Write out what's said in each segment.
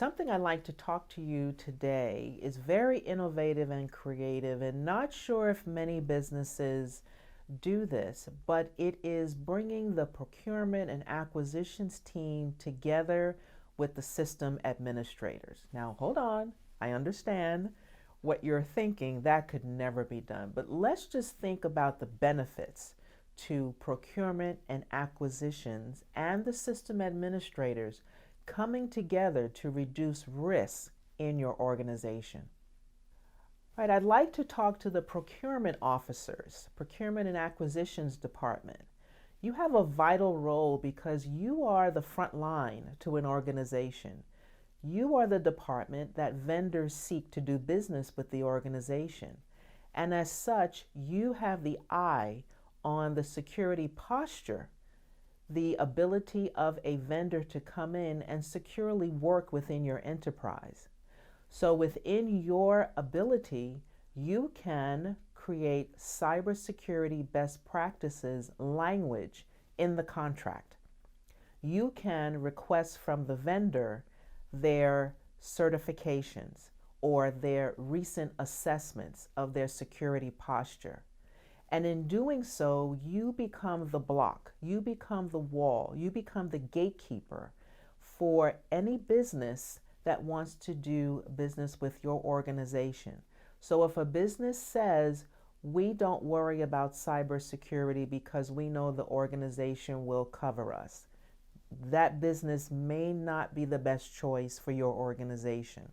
Something I'd like to talk to you today is very innovative and creative, and not sure if many businesses do this, but it is bringing the procurement and acquisitions team together with the system administrators. Now, hold on, I understand what you're thinking. That could never be done, but let's just think about the benefits to procurement and acquisitions and the system administrators coming together to reduce risk in your organization. Right, I'd like to talk to the procurement officers, procurement and acquisitions department. You have a vital role because you are the front line to an organization. You are the department that vendors seek to do business with the organization. And as such, you have the eye on the security posture, the ability of a vendor to come in and securely work within your enterprise. So within your ability, you can create cybersecurity best practices language in the contract. You can request from the vendor their certifications or their recent assessments of their security posture. And in doing so, you become the block, you become the wall, you become the gatekeeper for any business that wants to do business with your organization. So if a business says, we don't worry about cybersecurity because we know the organization will cover us, that business may not be the best choice for your organization.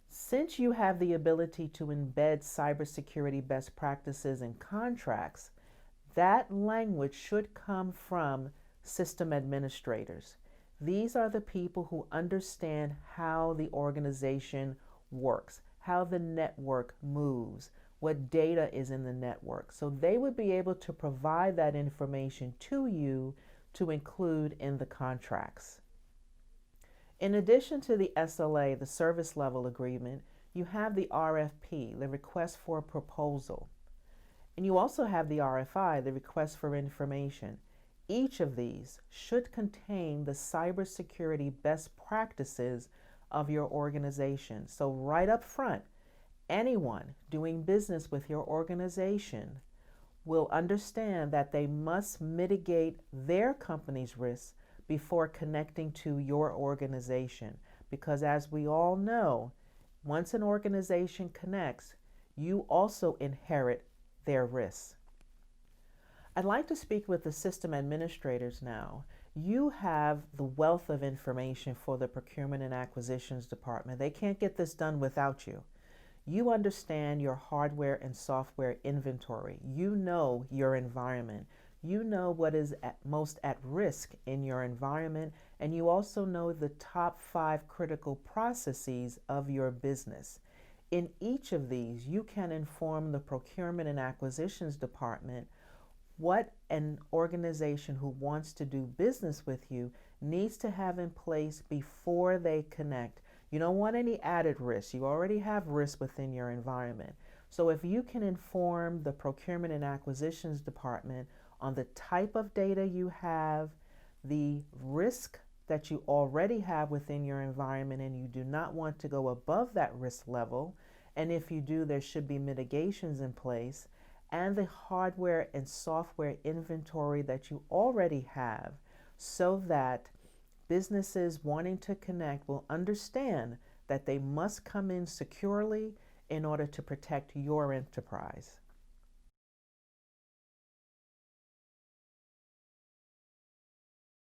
Since you have the ability to embed cybersecurity best practices in contracts, that language should come from system administrators. These are the people who understand how the organization works, how the network moves, what data is in the network. So they would be able to provide that information to you to include in the contracts. In addition to the SLA, the service level agreement, you have the RFP, the request for a proposal. And you also have the RFI, the request for information. Each of these should contain the cybersecurity best practices of your organization. So right up front, anyone doing business with your organization will understand that they must mitigate their company's risks before connecting to your organization. Because as we all know, once an organization connects, you also inherit their risks. I'd like to speak with the system administrators now. You have the wealth of information for the procurement and acquisitions department. They can't get this done without you. You understand your hardware and software inventory. You know your environment. You know what is most at risk in your environment, and you also know the top 5 critical processes of your business. In each of these, you can inform the procurement and acquisitions department what an organization who wants to do business with you needs to have in place before they connect. You don't want any added risk. You already have risk within your environment. So if you can inform the procurement and acquisitions department on the type of data you have, the risk that you already have within your environment, and you do not want to go above that risk level, and if you do, there should be mitigations in place, and the hardware and software inventory that you already have, so that businesses wanting to connect will understand that they must come in securely in order to protect your enterprise.